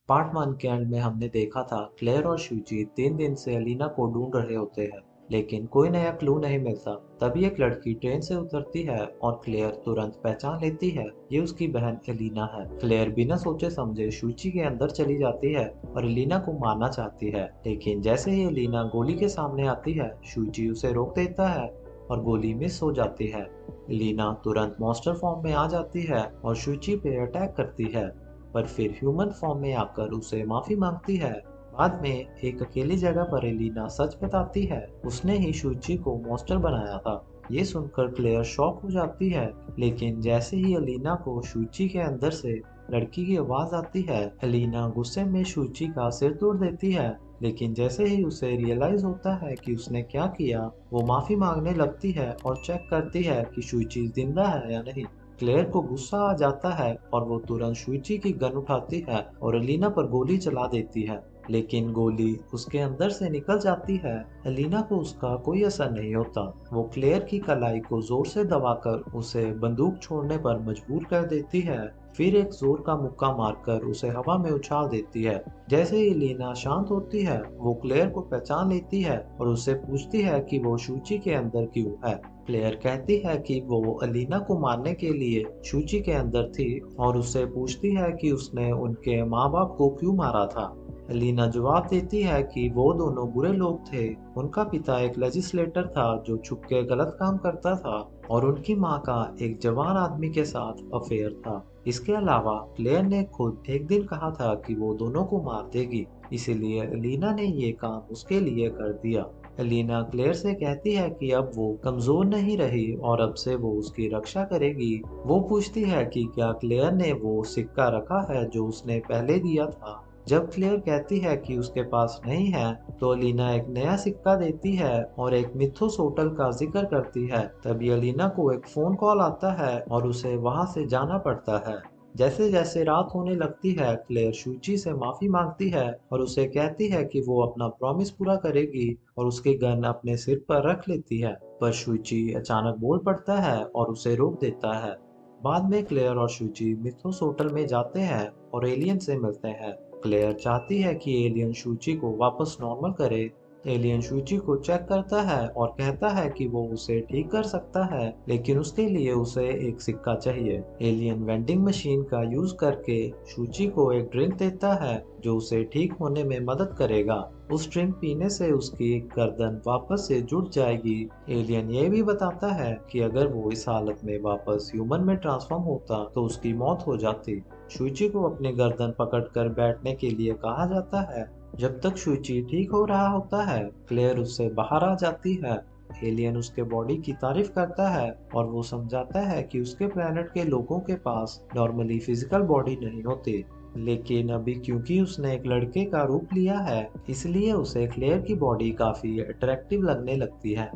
Part 1 के and में हमने देखा था क्लेयर और शूची 3 दिन से एलिना को ढूंढ रहे होते हैं, लेकिन कोई नया क्लू नहीं मिलता। तभी एक लड़की ट्रेन से उतरती है और क्लेयर तुरंत पहचान लेती है ये उसकी बहन एलिना है। क्लेयर बिना सोचे समझे शूची के अंदर चली जाती है और एलिना को मारना चाहती है, लेकिन जैसे ही एलिना गोली के सामने आती है शूची उसे रोक देता है और गोली मिस हो जाती है। एलिना तुरंत मॉन्स्टर फॉर्म में आ जाती है और शूची पे अटैक करती है, पर फिर ह्यूमन फॉर्म में आकर उसे माफी मांगती है। बाद में एक अकेली जगह पर एलिना सच बताती है, उसने ही शुची को मॉन्स्टर बनाया था। ये सुनकर क्लेयर शॉक हो जाती है, लेकिन जैसे ही एलिना को शुची के अंदर से लड़की की आवाज आती है, एलिना गुस्से में शुची का सिर तोड़ देती है। लेकिन जैसे ही उसे रियलाइज होता है कि उसने क्या किया, वो माफी मांगने लगती है और चेक करती है कि शुची जिंदा है या नहीं। क्लेयर को गुस्सा आ जाता है और वो तुरंत शुची की गन उठाती है और एलिना पर गोली चला देती है, लेकिन गोली उसके अंदर से निकल जाती है। एलिना को उसका कोई असर नहीं होता। वो क्लेयर की कलाई को जोर से दबाकर उसे बंदूक छोड़ने पर मजबूर कर देती है। फिर एक जोर का मुक्का मारकर उसे हवा में उछाल देती है। जैसे ही एलिना शांत होती है, वो क्लेयर को पहचान लेती है और उससे पूछती है कि वो शुची के अंदर क्यों है। क्लेयर कहती है कि वो अलीना को मारने के लिए शूची के अंदर थी और उससे पूछती है कि उसने उनके माँ बाप को क्यों मारा था। अलीना जवाब देती है कि वो दोनों बुरे लोग थे। उनका पिता एक लेजिस्लेटर था जो छुप के गलत काम करता था और उनकी माँ का एक जवान आदमी के साथ अफेयर था। इसके अलावा क्लेयर ने खुद एक दिन कहा था कि वो दोनों को मार देगी, इसीलिए अलीना ने ये काम उसके लिए कर दिया। एलिना क्लेयर से कहती है कि अब वो कमजोर नहीं रही और अब से वो उसकी रक्षा करेगी। वो पूछती है कि क्या क्लेयर ने वो सिक्का रखा है जो उसने पहले दिया था। जब क्लेयर कहती है कि उसके पास नहीं है, तो एलिना एक नया सिक्का देती है और एक मिथुस होटल का जिक्र करती है। तभी एलिना को एक फोन कॉल आता है और उसे वहां से जाना पड़ता है। जैसे जैसे रात होने लगती है, क्लेयर शुची से माफी मांगती है और उसे कहती है कि वो अपना प्रॉमिस पूरा करेगी और उसकी गन अपने सिर पर रख लेती है। पर शुची अचानक बोल पड़ता है और उसे रोक देता है। बाद में क्लेयर और शुची मिथुस होटल में जाते हैं और एलियन से मिलते हैं। क्लेयर चाहती है कि एलियन शुची को वापस नॉर्मल करे। एलियन शुची को चेक करता है और कहता है कि वो उसे ठीक कर सकता है, लेकिन उसके लिए उसे एक सिक्का चाहिए। एलियन वेंडिंग मशीन का यूज करके शुची को एक ड्रिंक देता है जो उसे ठीक होने में मदद करेगा। उस ड्रिंक पीने से उसकी गर्दन वापस से जुड़ जाएगी। एलियन ये भी बताता है कि अगर वो इस हालत में वापस ह्यूमन में ट्रांसफॉर्म होता तो उसकी मौत हो जाती। शुची को अपने गर्दन पकड़कर बैठने के लिए कहा जाता है। जब तक शुची ठीक हो रहा होता है, क्लेयर उससे बाहर आ जाती है। एलियन उसके बॉडी की तारीफ करता है और वो समझाता है कि उसके प्लेनेट के लोगों के पास नॉर्मली फिजिकल बॉडी नहीं होती, लेकिन अभी क्योंकि उसने एक लड़के का रूप लिया है, इसलिए उसे क्लेयर की बॉडी काफी अट्रैक्टिव लगने लगती है।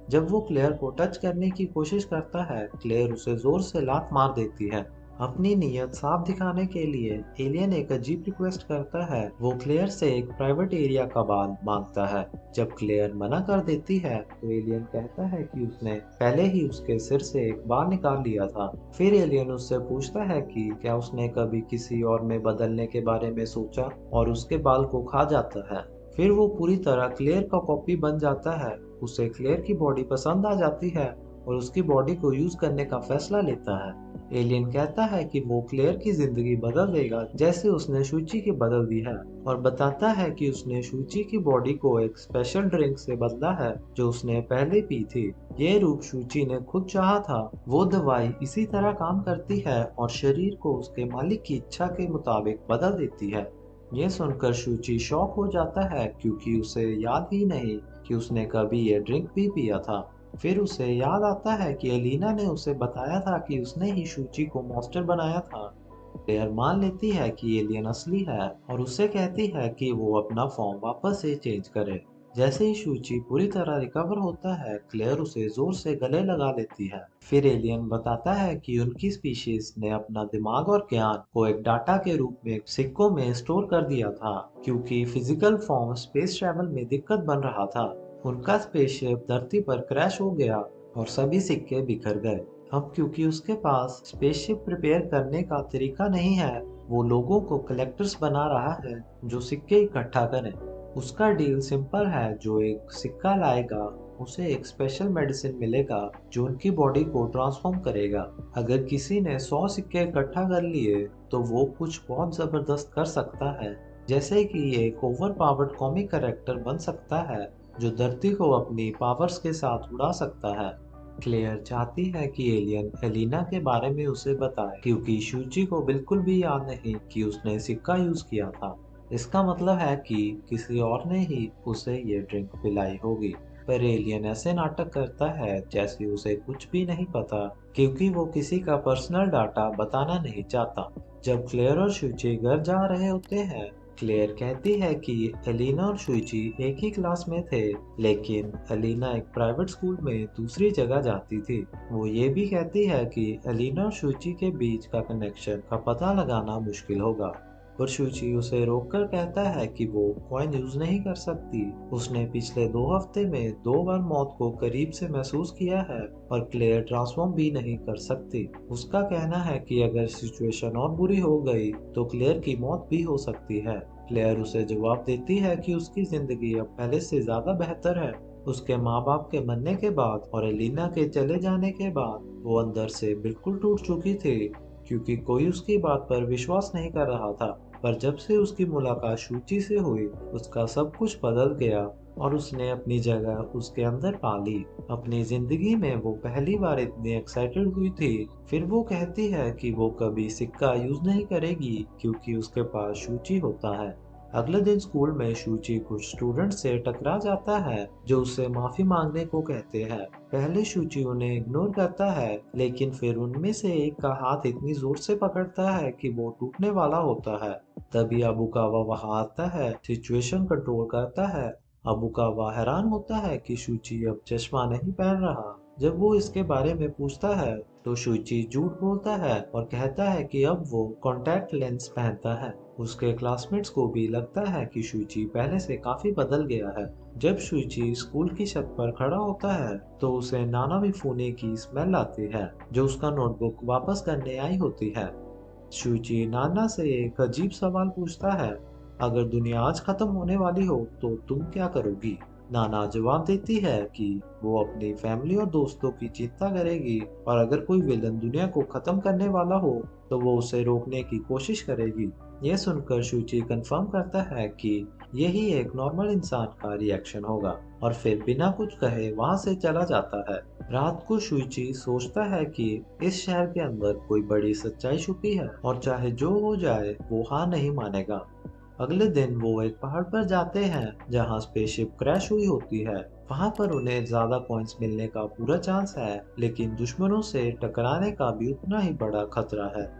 जब वो क्लेयर को टच करने की कोशिश करता है, क्लेयर उसे जोर से लात मार देती है। अपनी नीयत साफ दिखाने के लिए एलियन एक अजीब रिक्वेस्ट करता है। वो क्लेयर से एक प्राइवेट एरिया का बाल मांगता है। जब क्लेयर मना कर देती है, तो एलियन कहता है कि उसने पहले ही उसके सिर से एक बाल निकाल लिया था। फिर एलियन उससे पूछता है कि क्या उसने कभी किसी और में बदलने के बारे में सोचा और उसके बाल को खा जाता है। फिर वो पूरी तरह क्लेयर का कॉपी बन जाता है। उसे क्लेयर की बॉडी पसंद आ जाती है और उसकी बॉडी को यूज करने का फैसला लेता है। एलियन कहता है कि वो क्लेयर की जिंदगी बदल देगा जैसे उसने शुची की बदल दी है, और बताता है कि उसने शुची की बॉडी को एक स्पेशल ड्रिंक से बदला है जो उसने पहले पी थी। ये रूप शुची ने खुद चाहा था। वो दवाई इसी तरह काम करती है और शरीर को उसके मालिक की इच्छा के मुताबिक बदल देती है। ये सुनकर शुची शॉक हो जाता है क्योंकि उसे याद ही नहीं कि उसने कभी ये ड्रिंक भी पिया था। फिर उसे याद आता है कि एलिना ने उसे बताया था कि उसने ही शुची को मॉन्स्टर बनाया था। क्लेयर मान लेती है कि एलियन असली है और उससे कहती है कि वो अपना फॉर्म वापस से चेंज करे। जैसे ही शुची पूरी तरह रिकवर होता है, क्लेयर उसे जोर से गले लगा लेती है। फिर एलियन बताता है कि उनकी स्पीशीज ने अपना दिमाग और ज्ञान को एक डाटा के रूप में सिक्कों में स्टोर कर दिया था, क्योंकि फिजिकल फॉर्म स्पेस ट्रैवल में दिक्कत बन रहा था। उनका स्पेसशिप धरती पर क्रैश हो गया और सभी सिक्के बिखर गए। अब क्योंकि उसके पास स्पेसशिप प्रिपेयर करने का तरीका नहीं है, वो लोगों को कलेक्टर्स बना रहा है जो सिक्के इकट्ठा करें। उसका डील सिंपल है, जो एक सिक्का लाएगा उसे एक स्पेशल मेडिसिन मिलेगा जो उनकी बॉडी को ट्रांसफॉर्म करेगा। अगर किसी ने 100 सिक्के इकट्ठा कर लिए तो वो कुछ बहुत जबरदस्त कर सकता है, जैसे कि ये एक ओवर पावर्ड कॉमिक कैरेक्टर बन सकता है जो धरती को अपनी पावर्स के साथ उड़ा सकता है। क्लेयर चाहती है कि एलियन एलिना के बारे में उसे बताए, क्योंकि शूची को बिल्कुल भी याद नहीं कि उसने सिक्का यूज किया था। इसका मतलब है कि किसी और ने ही उसे ये ड्रिंक पिलाई होगी। पर एलियन ऐसे नाटक करता है जैसे उसे कुछ भी नहीं पता, क्योंकि वो किसी का पर्सनल डाटा बताना नहीं चाहता। जब क्लेयर और शूची घर जा रहे होते हैं, क्लेयर कहती है कि एलिना और शुइची एक ही क्लास में थे, लेकिन एलिना एक प्राइवेट स्कूल में दूसरी जगह जाती थी। वो ये भी कहती है कि एलिना और शुइची के बीच का कनेक्शन का पता लगाना मुश्किल होगा, पर शुइची उसे रोककर कहता है कि वो कॉइन यूज नहीं कर सकती। उसने पिछले 2 हफ्ते में 2 बार मौत को करीब से महसूस किया है और क्लेयर ट्रांसफॉर्म भी नहीं कर सकती। उसका कहना है कि अगर सिचुएशन और बुरी हो गई तो क्लेयर की मौत भी हो सकती है। क्लेयर उसे जवाब देती है कि उसकी जिंदगी अब पहले से ज्यादा बेहतर है। उसके माँ बाप के मरने के बाद और एलिना के चले जाने के बाद वो अंदर से बिल्कुल टूट चुकी थी, क्योंकि कोई उसकी बात पर विश्वास नहीं कर रहा था। पर जब से उसकी मुलाकात शुची से हुई, उसका सब कुछ बदल गया और उसने अपनी जगह उसके अंदर पा ली। अपनी जिंदगी में वो पहली बार इतनी एक्साइटेड हुई थी। फिर वो कहती है कि वो कभी सिक्का यूज नहीं करेगी क्योंकि उसके पास शुची होता है। अगले दिन स्कूल में शुची कुछ स्टूडेंट से टकरा जाता है जो उससे माफी मांगने को कहते हैं। पहले शुची उन्हें इग्नोर करता है, लेकिन फिर उनमें से एक का हाथ इतनी जोर से पकड़ता है कि वो टूटने वाला होता है। तभी अबुकावा वहां आता है, सिचुएशन कंट्रोल करता है। अबुकावा हैरान होता है कि शुची अब चश्मा नहीं पहन रहा। जब वो इसके बारे में पूछता है तो शुची झूठ बोलता है और कहता है कि अब वो कॉन्टैक्ट लेंस पहनता है। उसके क्लासमेट्स को भी लगता है कि शुची पहले से काफी बदल गया है। जब शुची स्कूल की छत पर खड़ा होता है तो उसे नाना मिफूने की स्मेल आती है, जो उसका नोटबुक वापस करने आई होती है। शुची नाना से एक अजीब सवाल पूछता है, अगर दुनिया आज खत्म होने वाली हो तो तुम क्या करोगी? नाना जवाब देती है कि वो अपनी फैमिली और दोस्तों की चिंता करेगी, और अगर कोई विलन दुनिया को खत्म करने वाला हो तो वो उसे रोकने की कोशिश करेगी। यह सुनकर शुची कंफर्म करता है कि यही एक नॉर्मल इंसान का रिएक्शन होगा, और फिर बिना कुछ कहे वहां से चला जाता है। रात को शुइची सोचता है कि इस शहर के अंदर कोई बड़ी सच्चाई छुपी है और चाहे जो हो जाए वो हार नहीं मानेगा। अगले दिन वो एक पहाड़ पर जाते हैं जहां स्पेसशिप क्रैश हुई होती है। वहां पर उन्हें ज्यादा कॉइंस मिलने का पूरा चांस है, लेकिन दुश्मनों से टकराने का भी उतना ही बड़ा खतरा है।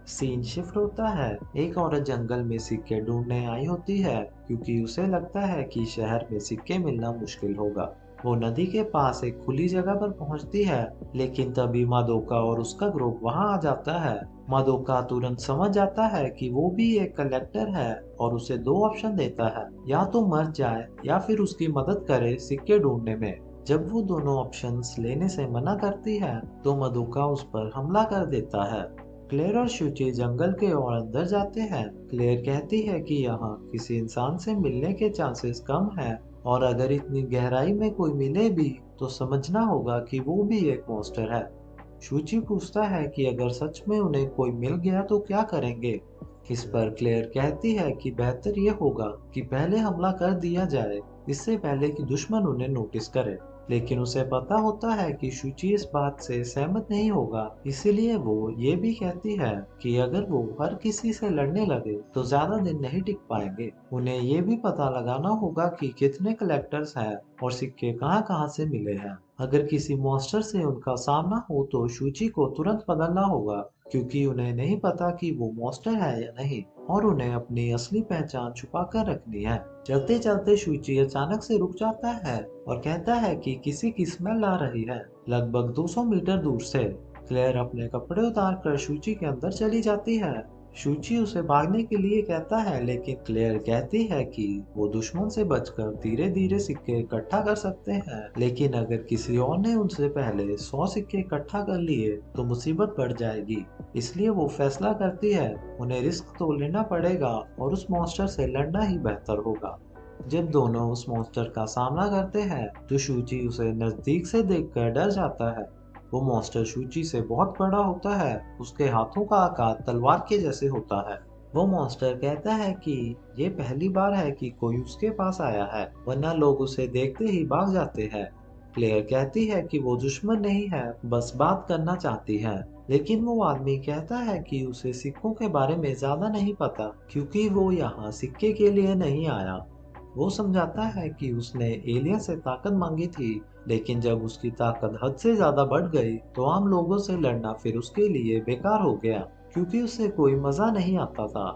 सीन शिफ्ट होता है। एक औरत जंगल में सिक्के ढूंढने आई होती है, क्योंकि उसे लगता है कि शहर में सिक्के मिलना मुश्किल होगा। वो नदी के पास एक खुली जगह पर पहुंचती है, लेकिन तभी मादोका और उसका ग्रुप वहां आ जाता है। मादोका तुरंत समझ जाता है कि वो भी एक कलेक्टर है और उसे 2 ऑप्शन देता है, या तो मर जाए या फिर उसकी मदद करे सिक्के ढूंढने में। जब वो दोनों ऑप्शंस लेने से मना करती है तो मादोका उस पर हमला कर देता है। क्लेयर और शुची जंगल के और अंदर जाते हैं। क्लेयर कहती है कि यहाँ किसी इंसान से मिलने के चांसेस कम हैं, और अगर इतनी गहराई में कोई मिले भी तो समझना होगा कि वो भी एक मॉन्स्टर है। शुची पूछता है कि अगर सच में उन्हें कोई मिल गया तो क्या करेंगे। इस पर क्लेयर कहती है कि बेहतर ये होगा कि पहले हमला कर दिया जाए, इससे पहले कि दुश्मन उन्हें नोटिस करे। लेकिन उसे पता होता है कि शुची इस बात से सहमत नहीं होगा, इसीलिए वो ये भी कहती है कि अगर वो हर किसी से लड़ने लगे तो ज्यादा दिन नहीं टिक पाएंगे। उन्हें ये भी पता लगाना होगा कि कितने कलेक्टर्स हैं और सिक्के कहाँ कहाँ से मिले हैं। अगर किसी मॉन्स्टर से उनका सामना हो तो शुची को तुरंत बदलना होगा, क्योंकि उन्हें नहीं पता कि वो मॉन्स्टर है या नहीं, और उन्हें अपनी असली पहचान छुपा कर रखनी है। चलते चलते शुची अचानक से रुक जाता है और कहता है कि किसी की स्मेल आ रही है, लगभग 200 मीटर दूर से। क्लेयर अपने कपड़े उतार कर शुची के अंदर चली जाती है। शूची उसे भागने के लिए कहता है, लेकिन क्लेयर कहती है कि वो दुश्मन से बचकर धीरे धीरे सिक्के इकट्ठा कर सकते हैं, लेकिन अगर किसी और ने उनसे पहले 100 सिक्के इकट्ठा कर लिए तो मुसीबत बढ़ जाएगी। इसलिए वो फैसला करती है उन्हें रिस्क तो लेना पड़ेगा और उस मॉन्स्टर से लड़ना ही बेहतर होगा। जब दोनों उस मॉन्स्टर का सामना करते हैं तो शूची उसे नजदीक से देखकर डर जाता है। वो मॉन्स्टर शूची से बहुत बड़ा होता है, उसके हाथों का आकार तलवार के जैसे होता है। वो मॉन्स्टर कहता है कि ये पहली बार है कि कोई उसके पास आया है, वरना लोग उसे देखते ही भाग जाते हैं। क्लेयर कहती है कि वो दुश्मन नहीं है, बस बात करना चाहती है। लेकिन वो आदमी कहता है कि उसे सिक्कों के बारे में ज्यादा नहीं पता, क्योंकि वो यहाँ सिक्के के लिए नहीं आया। वो समझाता है कि उसने एलियन से ताकत मांगी थी, लेकिन जब उसकी ताकत हद से ज्यादा बढ़ गई तो आम लोगों से लड़ना फिर उसके लिए बेकार हो गया, क्योंकि उसे कोई मजा नहीं आता था।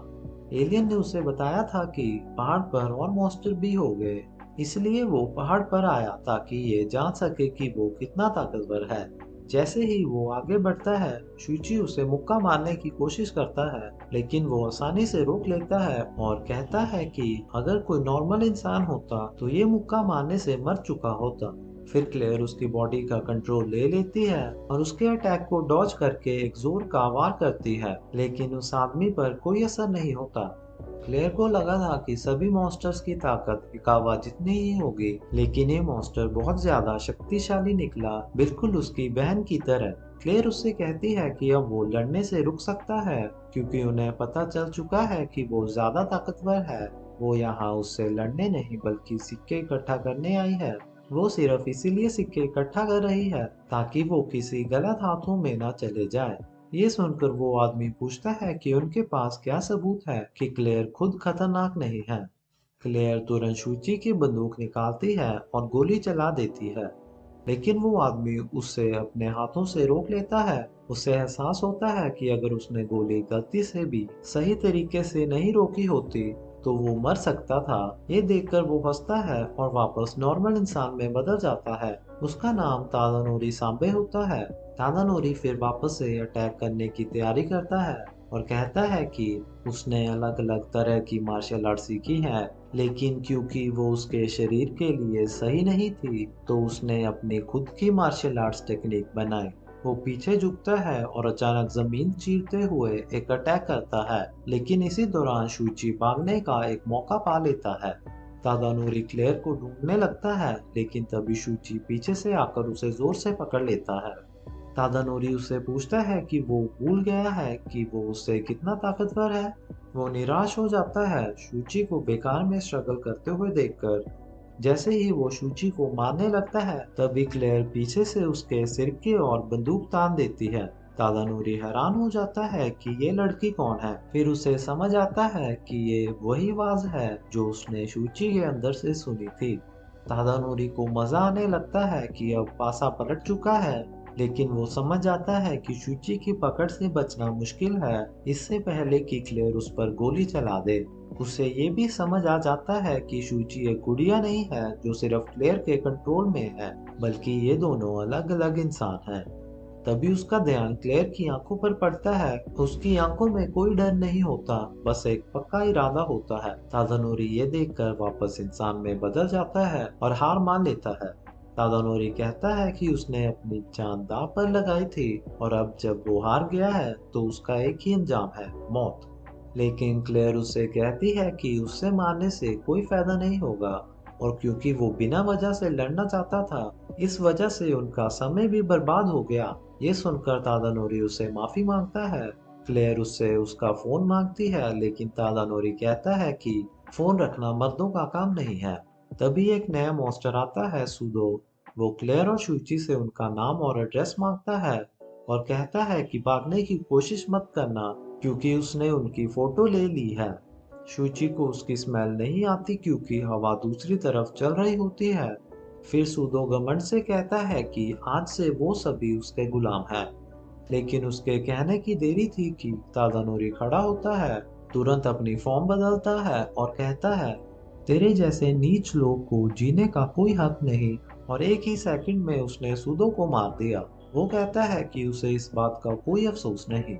एलियन ने उसे बताया था कि पहाड़ पर और मॉन्स्टर भी हो गए, इसलिए वो पहाड़ पर आया ताकि ये जान सके कि वो कितना ताकतवर है। जैसे ही वो आगे बढ़ता है, शुची उसे मुक्का मारने की कोशिश करता है, लेकिन वो आसानी से रोक लेता है और कहता है कि अगर कोई नॉर्मल इंसान होता तो ये मुक्का मारने से मर चुका होता। फिर क्लेयर उसकी बॉडी का कंट्रोल ले लेती है और उसके अटैक को डॉज करके एक जोर का वार करती है, लेकिन उस आदमी पर कोई असर नहीं होता। क्लेयर को लगा था कि सभी मॉन्स्टर्स की ताकत इकावा जितनी ही होगी, लेकिन ये मॉन्स्टर बहुत ज्यादा शक्तिशाली निकला, बिल्कुल उसकी बहन की तरह। क्लेयर उससे कहती है कि अब वो लड़ने से रुक सकता है, क्योंकि उन्हें पता चल चुका है कि वो ज्यादा ताकतवर है। वो यहाँ उससे लड़ने नहीं बल्कि सिक्के इकट्ठा करने आई है। वो सिर्फ इसीलिए सिक्के इकट्ठा कर रही है ताकि वो किसी गलत हाथों में न चले जाए। ये सुनकर वो आदमी पूछता है कि उनके पास क्या सबूत है कि क्लेयर खुद खतरनाक नहीं है। क्लेयर तुरंत शूची की बंदूक निकालती है और गोली चला देती है, लेकिन वो आदमी उससे अपने हाथों से रोक लेता है। उसे एहसास होता है कि अगर उसने गोली गलती से भी सही तरीके से नहीं रोकी होती तो वो मर सकता था। ये देखकर वो हंसता है और वापस नॉर्मल इंसान में बदल जाता है। उसका नाम तादानोरी सांबे होता है। तादानोरी फिर वापस से अटैक करने की तैयारी करता है और कहता है कि उसने अलग अलग तरह की मार्शल आर्ट सीखी है, लेकिन क्योंकि वो उसके शरीर के लिए सही नहीं थी तो उसने अपनी खुद की मार्शल आर्ट्स टेक्निक बनाई। वो पीछे झुकता है और अचानक जमीन चीरते हुए एक अटैक करता है, लेकिन इसी दौरान शूची भागने का एक मौका पा लेता है। तादानोरी क्लेयर को ढूंढने लगता है, लेकिन तभी शूची पीछे से आकर उसे जोर से पकड़ लेता है। तादानोरी उससे पूछता है कि वो भूल गया है कि वो उससे कितना ताकतवर है। वो निराश हो जाता है शूची को बेकार में स्ट्रगल करते हुए देखकर। जैसे ही वो शूची को मारने लगता है, तभी क्लेयर पीछे से उसके सिर की ओर बंदूक तान देती है। तादानोरी हैरान हो जाता है कि ये लड़की कौन है। फिर उसे समझ आता है कि ये वही आवाज है जो उसने शूची के अंदर से सुनी थी। तादानोरी को मजा आने लगता है कि अब पासा पलट चुका है, लेकिन वो समझ जाता है कि शूची की पकड़ से बचना मुश्किल है, इससे पहले कि क्लेयर उस पर गोली चला दे। उसे ये भी समझ आ जाता है कि शूची एक गुड़िया नहीं है जो सिर्फ क्लेयर के कंट्रोल में है, बल्कि ये दोनों अलग अलग इंसान हैं। तभी उसका ध्यान क्लेयर की आंखों पर पड़ता है। उसकी आंखों में कोई डर नहीं होता, बस एक पक्का इरादा होता है। तादानोरी ये देखकर वापस इंसान में बदल जाता है और हार मान लेता है। तादानोरी कहता है कि उसने अपनी जान दांव पर लगाई थी और अब जब वो हार गया है तो उसका एक ही अंजाम है, मौत। लेकिन क्लेयर उससे कहती है कि उससे मारने से कोई फायदा नहीं होगा, और क्योंकि वो बिना वजह से लड़ना चाहता था, इस वजह से उनका समय भी बर्बाद हो गया। ये सुनकर तादानोरी उससे माफी मांगता है। क्लेयर उससे उसका फोन मांगती है, लेकिन तादानोरी कहता है कि फोन रखना मर्दों का काम नहीं है। तभी एक नया मॉन्स्टर आता है, सूदो। वो क्लेयर और शूची से उनका नाम और एड्रेस मांगता है और कहता है कि भागने की कोशिश मत करना, क्योंकि उसने उनकी फोटो ले ली है। शूची को उसकी स्मेल नहीं आती क्योंकि हवा दूसरी तरफ चल रही होती है। फिर सूदो घमंड से कहता है कि आज से वो सभी उसके गुलाम हैं। लेकिन उसके कहने की देरी थी कि तादानोरी खड़ा होता है, तुरंत अपनी फॉर्म बदलता है और कहता है, तेरे जैसे नीच लोग को जीने का कोई हक नहीं। और एक ही सेकंड में उसने सूदो को मार दिया। वो कहता है कि उसे इस बात का कोई अफसोस नहीं।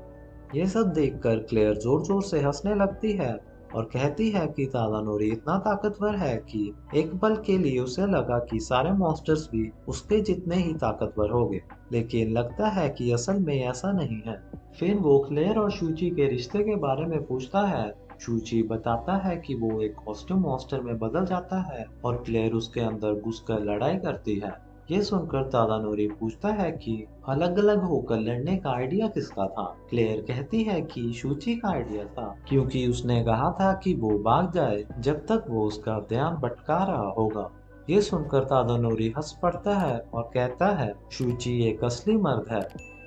ये सब देखकर क्लेयर जोर जोर से हंसने लगती है और कहती है कि तादानोरी इतना ताकतवर है कि एक पल के लिए उसे लगा कि सारे मॉन्स्टर्स भी उसके जितने ही ताकतवर होंगे, लेकिन लगता है कि असल में ऐसा नहीं है। फिर वो क्लेयर और शूची के रिश्ते के बारे में पूछता है। शूची बताता है कि वो एक कॉस्ट्यूम मॉन्स्टर में बदल जाता है और क्लेयर उसके अंदर घुसकर लड़ाई करती है। ये सुनकर तादानोरी पूछता है कि अलग अलग होकर लड़ने का आइडिया किसका था। क्लेयर कहती है कि शूची का आइडिया था, क्योंकि उसने कहा था कि वो भाग जाए जब तक वो उसका ध्यान भटका रहा होगा। ये सुनकर तादानोरी हंस पड़ता है और कहता है शूची एक असली मर्द है,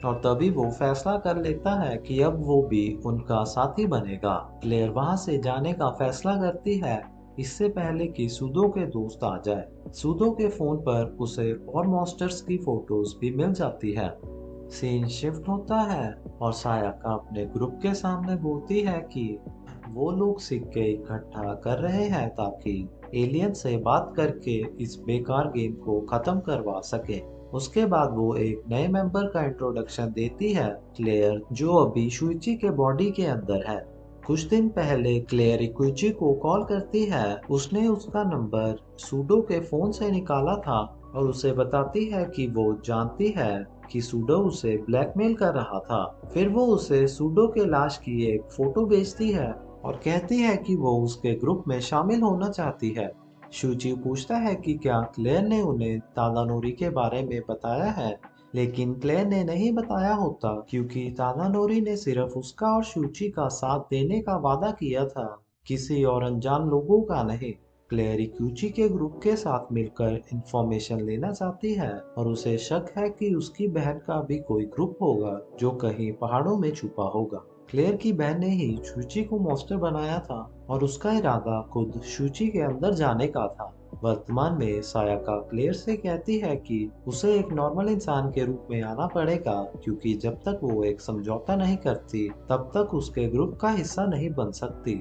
और तभी वो फैसला कर लेता है कि अब वो भी उनका साथी बनेगा। क्लेयर वहां से जाने का फैसला करती है इससे पहले कि सूदो के दोस्त आ जाए। सूदो के फोन पर उसे और मॉन्स्टर्स की फोटोज भी मिल जाती है। सीन शिफ्ट होता है और सायाका अपने ग्रुप के सामने बोलती है कि वो लोग सिक्के इकट्ठा कर रहे हैं ताकि एलियन से बात करके इस बेकार गेम को खत्म करवा सके। उसके बाद वो एक नए मेंबर का इंट्रोडक्शन देती है, क्लेयर, जो अभी शुइची के बॉडी के अंदर है। कुछ दिन पहले क्लेयर इकुइची को कॉल करती है। उसने उसका नंबर सूडो के फोन से निकाला था और उसे बताती है कि वो जानती है कि सूडो उसे ब्लैकमेल कर रहा था। फिर वो उसे सूडो के लाश की एक फोटो भेजती है और कहती है कि वो उसके ग्रुप में शामिल होना चाहती है। शूची पूछता है कि क्या क्लेयर ने उन्हें तादानोरी के बारे में बताया है, लेकिन क्लेयर ने नहीं बताया होता क्योंकि तादानोरी ने सिर्फ उसका और शूची का साथ देने का वादा किया था, किसी और अनजान लोगों का नहीं। क्लेयर इक्यूची के ग्रुप के साथ मिलकर इंफॉर्मेशन लेना चाहती है और उसे शक है कि उसकी बहन का भी कोई ग्रुप होगा जो कहीं पहाड़ों में छुपा होगा। क्लेयर की बहन ने ही शूची को मॉन्स्टर बनाया था और उसका इरादा खुद शूची के अंदर जाने का था। वर्तमान में सायाका क्लेयर से कहती है कि उसे एक नॉर्मल इंसान के रूप में आना पड़ेगा, क्योंकि जब तक वो एक समझौता नहीं करती तब तक उसके ग्रुप का हिस्सा नहीं बन सकती।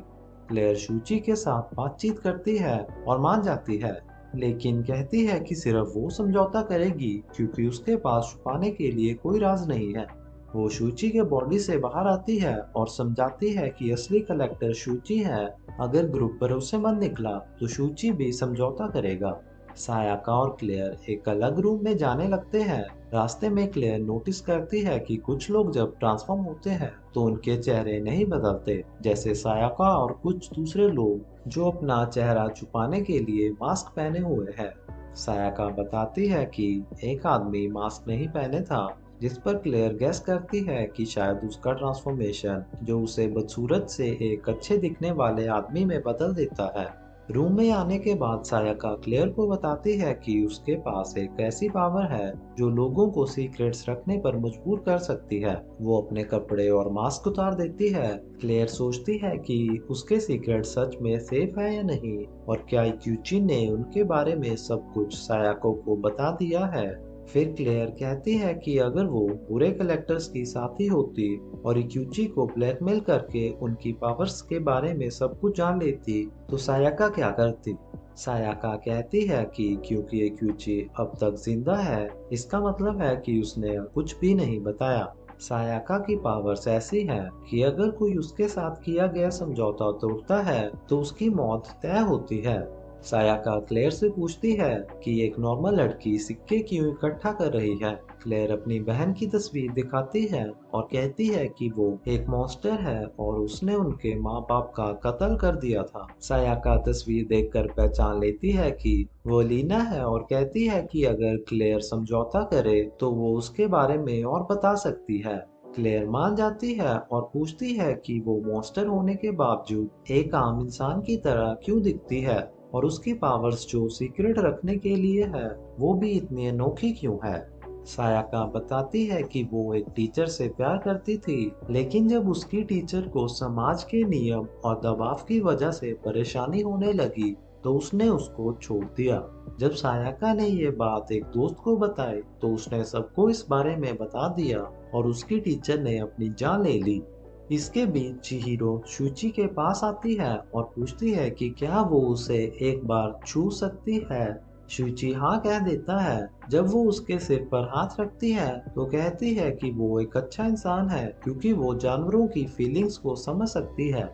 क्लेयर शूची के साथ बातचीत करती है और मान जाती है, लेकिन कहती है कि सिर्फ वो समझौता करेगी क्योंकि उसके पास छुपाने के लिए कोई राज नहीं है। वो शूची के बॉडी से बाहर आती है और समझाती है कि असली कलेक्टर शूची है। अगर ग्रुप भरोसेमंद निकला तो शूची भी समझौता करेगा। सायाका और क्लेयर एक अलग रूम में जाने लगते हैं। रास्ते में क्लेयर नोटिस करती है कि कुछ लोग जब ट्रांसफॉर्म होते हैं तो उनके चेहरे नहीं बदलते, जैसे सायाका और कुछ दूसरे लोग जो अपना चेहरा छुपाने के लिए मास्क पहने हुए हैं। सायाका बताती है कि एक आदमी मास्क नहीं पहने था, जिस पर क्लेयर गैस करती है कि शायद उसका ट्रांसफॉर्मेशन जो उसे बदसूरत से एक अच्छे दिखने वाले आदमी में बदल देता है। रूम में आने के बाद सायाका क्लेयर को बताती है कि उसके पास एक ऐसी पावर है जो लोगों को सीक्रेट्स रखने पर मजबूर कर सकती है। वो अपने कपड़े और मास्क उतार देती है। क्लेयर सोचती है कि उसके सीक्रेट सच में सेफ है या नहीं, और क्या इक्यूची ने उनके बारे में सब कुछ सायाको को बता दिया है। फिर क्लेयर कहती है कि अगर वो बुरे कलेक्टर्स की साथी होती और इक्यूची को ब्लैकमेल करके उनकी पावर्स के बारे में सब कुछ जान लेती तो सायाका क्या करती। सायाका कहती है कि क्योंकि इक्यूची अब तक जिंदा है, इसका मतलब है कि उसने कुछ भी नहीं बताया। सायाका की पावर्स ऐसी है कि अगर कोई उसके साथ किया गया समझौता तोड़ता है तो उसकी मौत तय होती है। सायाका क्लेयर से पूछती है कि एक नॉर्मल लड़की सिक्के क्यों इकट्ठा कर रही है। क्लेयर अपनी बहन की तस्वीर दिखाती है और कहती है कि वो एक मॉन्स्टर है और उसने उनके माँ बाप का कत्ल कर दिया था। सायाका तस्वीर देखकर पहचान लेती है कि वो लीना है और कहती है कि अगर क्लेयर समझौता करे तो वो उसके बारे में और बता सकती है। क्लेयर मान जाती है और पूछती है कि वो मॉन्स्टर होने के बावजूद एक आम इंसान की तरह क्यों दिखती है, और उसकी पावर्स जो सीक्रेट रखने के लिए है वो भी इतनी अनोखी क्यों है। सायाका बताती है कि वो एक टीचर से प्यार करती थी, लेकिन जब उसकी टीचर को समाज के नियम और दबाव की वजह से परेशानी होने लगी तो उसने उसको छोड़ दिया। जब सायाका ने ये बात एक दोस्त को बताई तो उसने सबको इस बारे में बता दिया और उसकी टीचर ने अपनी जान ले ली। इसके बीच चिहिरो शूची के पास आती है और पूछती है कि क्या वो उसे एक बार छू सकती है। शुची हाँ कह देता है। जब वो उसके सिर पर हाथ रखती है तो कहती है कि वो एक अच्छा इंसान है क्योंकि वो जानवरों की फीलिंग्स को समझ सकती है।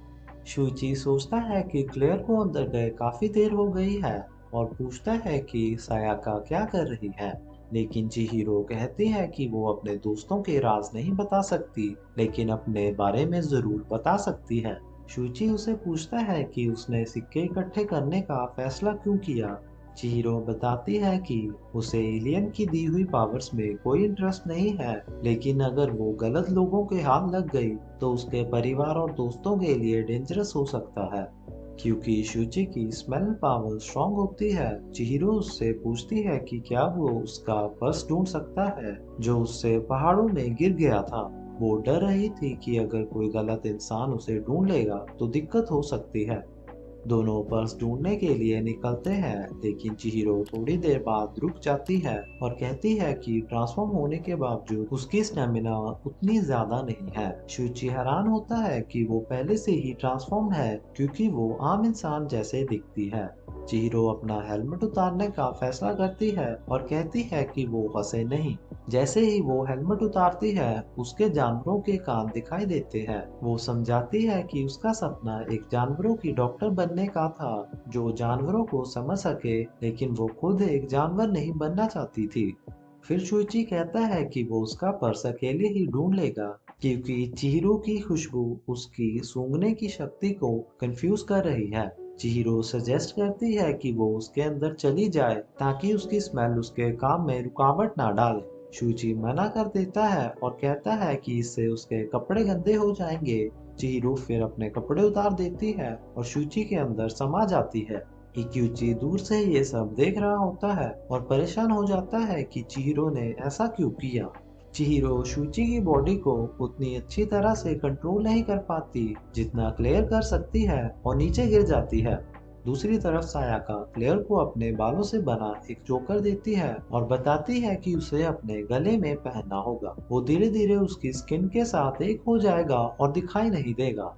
शुची सोचता है कि क्लेयर को अंदर गए काफी देर हो गई है और पूछता है कि सायाका क्या कर रही है। लेकिन चिहिरो कहती है कि वो अपने दोस्तों के राज नहीं बता सकती, लेकिन अपने बारे में जरूर बता सकती है। शुची उसे पूछता है कि उसने सिक्के इकट्ठे करने का फैसला क्यों किया। चिहिरो बताती है कि उसे एलियन की दी हुई पावर्स में कोई इंटरेस्ट नहीं है, लेकिन अगर वो गलत लोगों के हाथ लग गई तो उसके परिवार और दोस्तों के लिए डेंजरस हो सकता है। क्योंकि शुची की स्मेल पावर स्ट्रांग होती है, चिहिरो उससे पूछती है कि क्या वो उसका पर्स ढूंढ सकता है जो उससे पहाड़ों में गिर गया था। वो डर रही थी कि अगर कोई गलत इंसान उसे ढूंढ लेगा तो दिक्कत हो सकती है। दोनों पर्स ढूंढने के लिए निकलते हैं, लेकिन चिहिरो थोड़ी देर बाद रुक जाती है और कहती है कि ट्रांसफॉर्म होने के बावजूद उसकी स्टेमिना उतनी ज्यादा नहीं है। शुची हैरान होता है कि वो पहले से ही ट्रांसफॉर्म्ड है क्योंकि वो आम इंसान जैसे दिखती है। चिहिरो अपना हेलमेट उतारने का फैसला करती है और कहती है कि वो हंसे नहीं। जैसे ही वो हेलमेट उतारती है उसके जानवरों के कान दिखाई देते हैं। वो समझाती है कि उसका सपना एक जानवरों की डॉक्टर बनने का था जो जानवरों को समझ सके, लेकिन वो खुद एक जानवर नहीं बनना चाहती थी। फिर शुची कहता है कि वो उसका पर्स अकेले ही ढूंढ लेगा क्योंकि चिहिरो की खुशबू उसकी सूंघने की शक्ति को कंफ्यूज कर रही है। चिहिरो सजेस्ट करती है कि वो उसके अंदर चली जाए ताकि उसकी स्मेल उसके काम में रुकावट ना डाले। शुची मना कर देता है और कहता है कि इससे उसके कपड़े गंदे हो जाएंगे। चिहिरो फिर अपने कपड़े उतार देती है और शुची के अंदर समा जाती है। इक्यूची दूर से ये सब देख रहा होता है और परेशान हो जाता है कि चिहिरो ने ऐसा क्यों किया। चिहिरो शुची की बॉडी को उतनी अच्छी तरह से कंट्रोल नहीं कर पाती जितना क्लेयर कर सकती है और नीचे गिर जाती है। दूसरी तरफ सायाका क्लेयर को अपने बालों से बना एक चोकर देती है और बताती है कि उसे अपने गले में पहनना होगा। वो धीरे धीरे उसकी स्किन के साथ एक हो जाएगा और दिखाई नहीं देगा।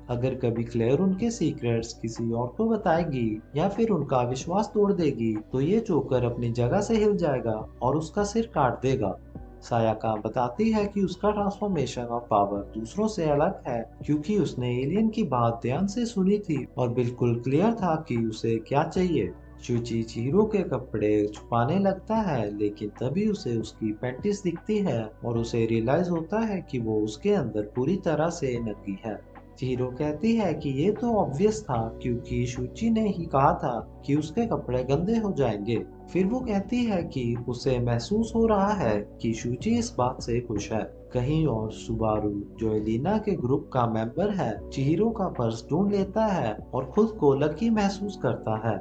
अगर कभी क्लेयर उनके सीक्रेट्स किसी और को बताएगी या फिर उनका विश्वास तोड़ देगी तो ये चोकर अपनी जगह से हिल जाएगा और उसका सिर काट देगा। सायाका बताती है कि उसका ट्रांसफॉर्मेशन ऑफ पावर दूसरों से अलग है क्योंकि उसने एलियन की बात ध्यान से सुनी थी और बिल्कुल क्लियर था कि उसे क्या चाहिए। शुची चिहिरो के कपड़े छुपाने लगता है, लेकिन तभी उसे उसकी पैंटीज दिखती है और उसे रियलाइज होता है कि वो उसके अंदर पूरी तरह से नंगी है। चिहिरो कहती है कि ये तो ऑब्वियस था क्योंकि शुची ने ही कहा था कि उसके कपड़े गंदे हो जाएंगे। फिर वो कहती है कि उसे महसूस हो रहा है कि शुची इस बात से खुश है। कहीं और सुबारू जो एलिना के ग्रुप का मेंबर है चिहिरो का पर्स ढूंढ लेता है और खुद को लकी महसूस करता है।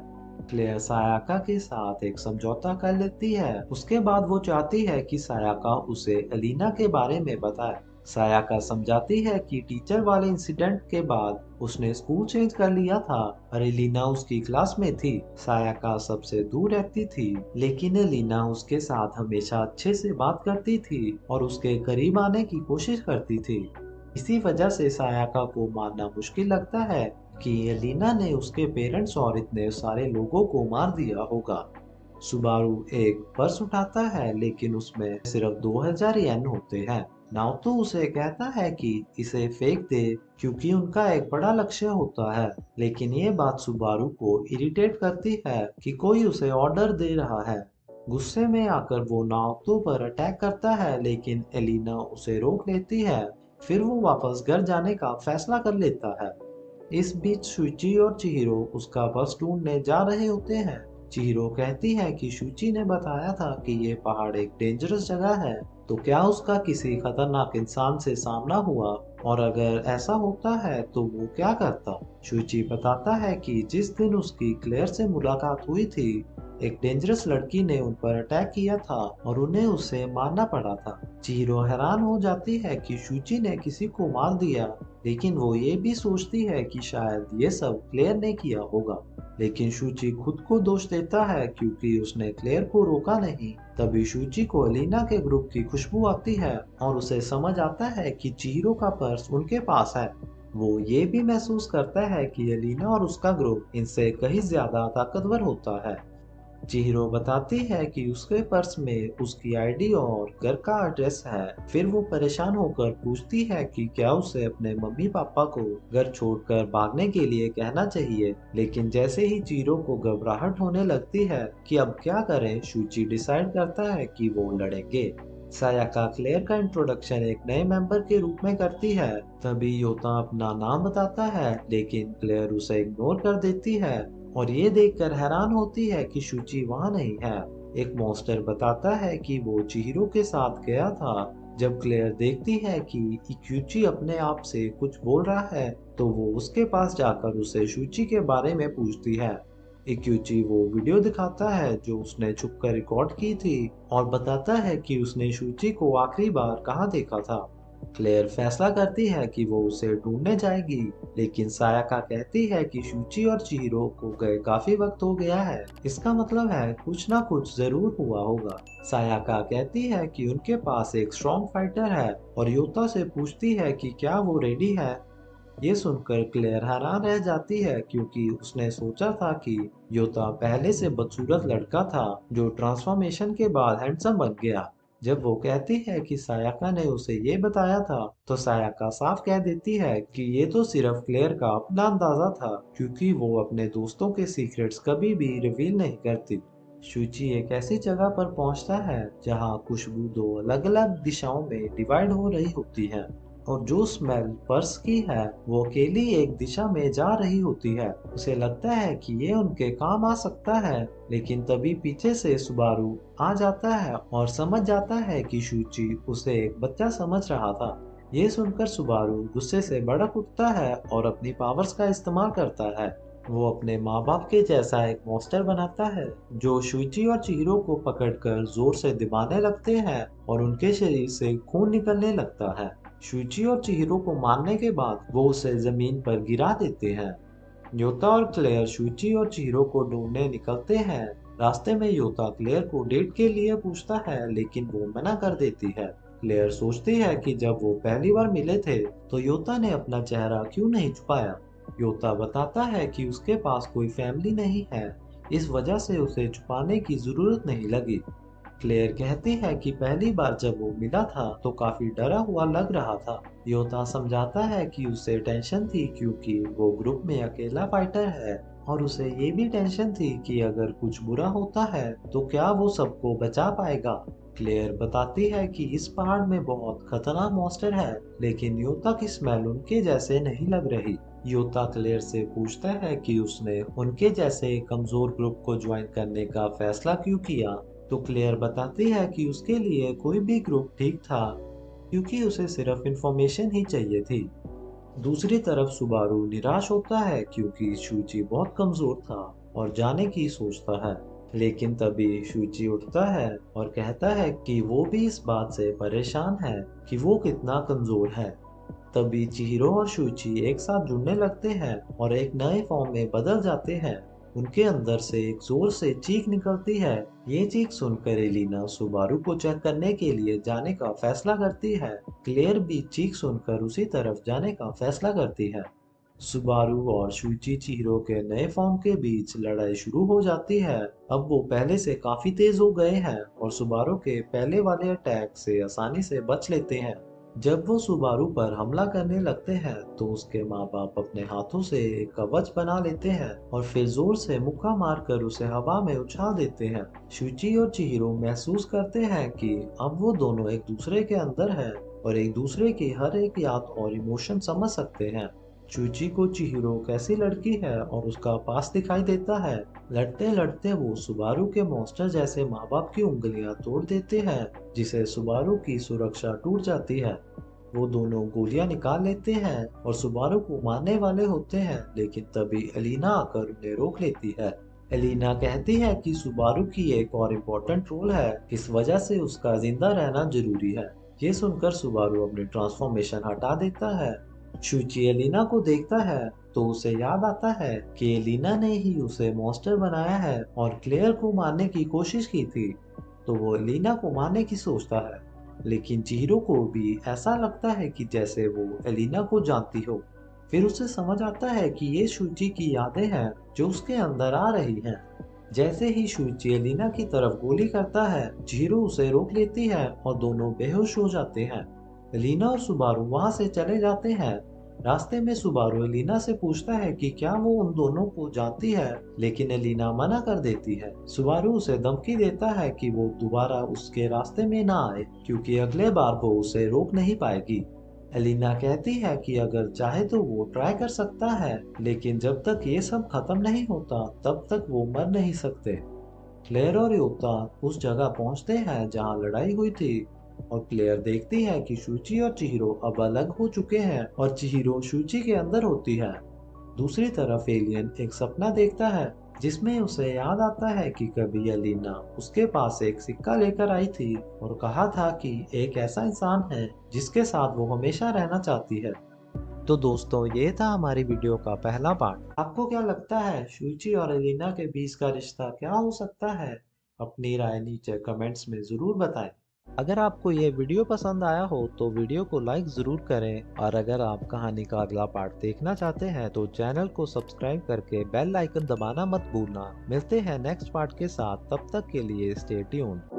क्लेयर सायाका के साथ एक समझौता कर लेती है। उसके बाद वो चाहती है कि सायाका उसे एलिना के बारे में बताए। सायाका समझाती है कि टीचर वाले इंसिडेंट के बाद उसने स्कूल चेंज कर लिया था और एलिना उसकी क्लास में थी। सायाका सबसे दूर रहती थी, लेकिन एलिना उसके साथ हमेशा अच्छे से बात करती थी और उसके करीब आने की कोशिश करती थी। इसी वजह से सायाका को मानना मुश्किल लगता है कि एलिना ने उसके पेरेंट्स और इतने सारे लोगों को मार दिया होगा। सुबारू एक पर्स उठाता है, लेकिन उसमें सिर्फ 2000 येन होते हैं। नाओतो उसे कहता है कि इसे फेंक दे क्योंकि उनका एक बड़ा लक्ष्य होता है, लेकिन ये बात सुबारू को इरिटेट करती है कि कोई उसे ऑर्डर दे रहा है। गुस्से में आकर वो नाओतो पर अटैक करता है, लेकिन एलिना उसे रोक लेती है। फिर वो वापस घर जाने का फैसला कर लेता है। इस बीच शुची और चिहिरो उसका बस ढूंढने जा रहे होते हैं। चिहिरो कहती है कि शुची ने बताया था कि ये पहाड़ एक डेंजरस जगह है, तो क्या उसका किसी खतरनाक इंसान से सामना हुआ, और अगर ऐसा होता है तो वो क्या करता। शुची बताता है कि जिस दिन उसकी क्लेयर से मुलाकात हुई थी एक डेंजरस लड़की ने उन पर अटैक किया था और उन्हें उसे मारना पड़ा था। चिहिरो हैरान हो जाती है कि शुची ने किसी को मार दिया, लेकिन वो ये भी सोचती है कि शायद ये सब क्लेयर ने किया होगा। लेकिन शुची खुद को दोष देता है क्योंकि उसने क्लेयर को रोका नहीं। तभी शुची को एलिना के ग्रुप की खुशबू आती है और उसे समझ आता है कि चिहिरो का पर्स उनके पास है। वो ये भी महसूस करता है कि एलिना और उसका ग्रुप इनसे कहीं ज्यादा ताकतवर होता है। चिहिरो बताती है कि उसके पर्स में उसकी आईडी और घर का एड्रेस है। फिर वो परेशान होकर पूछती है कि क्या उसे अपने मम्मी पापा को घर छोड़कर भागने के लिए कहना चाहिए, लेकिन जैसे ही चिहिरो को घबराहट होने लगती है कि अब क्या करें, शुची डिसाइड करता है कि वो लड़ेंगे। सायाका क्लेयर का इंट्रोडक्शन एक नए मेंबर के रूप में करती है। तभी योता अपना नाम बताता है, लेकिन क्लेयर उसे इग्नोर कर देती है और ये देखकर हैरान होती है कि शुची वहाँ नहीं है। एक मॉन्स्टर बताता है कि वो चिहिरो के साथ गया था। जब क्लेयर देखती है कि इक्यूची अपने आप से कुछ बोल रहा है, तो वो उसके पास जाकर उसे शुची के बारे में पूछती है। इक्यूची वो वीडियो दिखाता है जो उसने छुप कर रिकॉर्ड की थी और बताता है कि उसने शुची को आखिरी बार कहाँ देखा था। क्लेयर फैसला करती है कि वो उसे ढूंढने जाएगी, लेकिन सायाका कहती है कि शुची और चिहिरो को गए काफी वक्त हो गया है, इसका मतलब है कुछ ना कुछ जरूर हुआ होगा। सायाका कहती है कि उनके पास एक स्ट्रॉन्ग फाइटर है और योता से पूछती है कि क्या वो रेडी है। ये सुनकर क्लेयर हैरान रह जाती है क्योंकि उसने सोचा था कि योता पहले से बदसूरत लड़का था जो ट्रांसफॉर्मेशन के बाद हैंडसम बन गया। जब वो कहती है कि सायाका ने उसे ये बताया था, तो सायाका साफ कह देती है कि ये तो सिर्फ क्लेयर का अपना अंदाजा था, क्योंकि वो अपने दोस्तों के सीक्रेट्स कभी भी रिवील नहीं करती। शुची एक ऐसी जगह पर पहुंचता है जहां खुशबू दो अलग अलग दिशाओं में डिवाइड हो रही होती है और जो स्मेल पर्स की है वो अकेली एक दिशा में जा रही होती है। उसे लगता है कि ये उनके काम आ सकता है, लेकिन तभी पीछे से सुबारू आ जाता है और समझ जाता है कि शुची उसे एक बच्चा समझ रहा था। ये सुनकर सुबारू गुस्से से भड़क उठता है और अपनी पावर्स का इस्तेमाल करता है। वो अपने माँ बाप के जैसा एक मॉन्स्टर बनाता है जो शुची और चिहिरो को पकड़कर जोर से दबाने लगते हैं और उनके शरीर से खून निकलने लगता है। शुची और चिहिरो को मारने के बाद वो उसे जमीन पर गिरा देते हैं। योता और क्लेयर शुची और चिहिरो को ढूंढने निकलते हैं। रास्ते में योता क्लेयर को डेट के लिए पूछता है, लेकिन वो मना कर देती है। क्लेयर सोचती है कि जब वो पहली बार मिले थे तो योता ने अपना चेहरा क्यों नहीं छुपाया। योता बताता है कि उसके पास कोई फैमिली नहीं है, इस वजह से उसे छुपाने की जरूरत नहीं लगी। क्लेयर कहती है कि पहली बार जब वो मिला था तो काफी डरा हुआ लग रहा था। योता समझाता है कि उसे टेंशन थी क्योंकि वो ग्रुप में अकेला फाइटर है और उसे ये भी टेंशन थी कि अगर कुछ बुरा होता है तो क्या वो सबको बचा पाएगा। क्लेयर बताती है कि इस पहाड़ में बहुत खतरनाक मॉन्स्टर है, लेकिन योता की स्मेल उनके जैसे नहीं लग रही। योता क्लेयर से पूछता है कि उसने उनके जैसे कमजोर ग्रुप को ज्वाइन करने का फैसला क्यों किया, तो क्लेयर बताती है कि उसके लिए कोई भी ग्रुप ठीक था, क्योंकि उसे सिर्फ इंफॉर्मेशन ही चाहिए थी। दूसरी तरफ सुबारू निराश होता है क्योंकि शुची बहुत कमजोर था और जाने की सोचता है। लेकिन तभी शुची उठता है और कहता है कि वो भी इस बात से परेशान है कि वो कितना कमजोर है। तभी चिहिरो और शुची एक साथ जुड़ने लगते हैं और एक नए फॉर्म में बदल जाते हैं। उनके अंदर से एक जोर से चीख निकलती है। ये चीख सुनकर एलिना सुबारू को चेक करने के लिए जाने का फैसला करती है। क्लेयर भी चीख सुनकर उसी तरफ जाने का फैसला करती है। सुबारू और शुची चिहिरो के नए फॉर्म के बीच लड़ाई शुरू हो जाती है। अब वो पहले से काफी तेज हो गए हैं और सुबारू के पहले वाले अटैक से आसानी से बच लेते हैं। जब वो सुबारू पर हमला करने लगते हैं तो उसके माँ बाप अपने हाथों से एक कवच बना लेते हैं और फिर जोर से मुक्का मारकर उसे हवा में उछाल देते हैं। शुची और चिहिरो महसूस करते हैं कि अब वो दोनों एक दूसरे के अंदर हैं और एक दूसरे की हर एक याद और इमोशन समझ सकते हैं। शुची को चिहिरो कैसी लड़की है और उसका पास दिखाई देता है। लड़ते लड़ते वो सुबारू के मॉन्स्टर जैसे माँ बाप की उंगलियां तोड़ देते हैं, जिसे सुबारू की सुरक्षा टूट जाती है। वो दोनों गोलियां निकाल लेते हैं और सुबारू को मारने वाले होते हैं, लेकिन तभी एलिना आकर उन्हें रोक लेती है। एलिना कहती है कि सुबारू की एक और इम्पोर्टेंट रोल है, इस वजह से उसका जिंदा रहना जरूरी है। ये सुनकर सुबारू अपनी ट्रांसफॉर्मेशन हटा देता है। शुची एलिना को देखता है तो उसे याद आता है कि एलिना ने ही उसे मॉन्स्टर बनाया है और क्लेयर को मारने की कोशिश की थी, तो वो एलिना को मारने की सोचता है। लेकिन चिहिरो को भी ऐसा लगता है कि जैसे वो एलिना को जानती हो। फिर उसे समझ आता है कि ये शुची की यादें हैं जो उसके अंदर आ रही हैं। जैसे ही शुइची एलिना की तरफ गोली करता है, चिहिरो उसे रोक लेती है और दोनों बेहोश हो जाते हैं। एलिना और सुबारू वहां से चले जाते हैं। रास्ते में सुबारू एलिना से पूछता है कि क्या वो उन दोनों को जानती है, लेकिन एलिना मना कर देती है। सुबारू उसे धमकी देता है कि वो दोबारा उसके रास्ते में ना आए, क्योंकि अगले बार वो उसे रोक नहीं पाएगी। एलिना कहती है कि अगर चाहे तो वो ट्राई कर सकता है, लेकिन जब तक ये सब खत्म नहीं होता तब तक वो मर नहीं सकते। क्लेयर और योता उस जगह पहुंचते हैं जहां लड़ाई हुई थी, और क्लेयर देखती है कि शुची और चिहिरो अब अलग हो चुके हैं और चिहिरो शुची के अंदर होती है। दूसरी तरफ एलियन एक सपना देखता है जिसमें उसे याद आता है कि कभी एलिना उसके पास एक सिक्का लेकर आई थी और कहा था कि एक ऐसा इंसान है जिसके साथ वो हमेशा रहना चाहती है। तो दोस्तों, ये था हमारी वीडियो का पहला पार्ट। आपको क्या लगता है शुची और एलिना के बीच का रिश्ता क्या हो सकता है? अपनी राय नीचे कमेंट्स में जरूर बताएं। अगर आपको ये वीडियो पसंद आया हो तो वीडियो को लाइक जरूर करें, और अगर आप कहानी का अगला पार्ट देखना चाहते हैं तो चैनल को सब्सक्राइब करके बेल आइकन दबाना मत भूलना। मिलते हैं नेक्स्ट पार्ट के साथ, तब तक के लिए स्टे ट्यून्ड।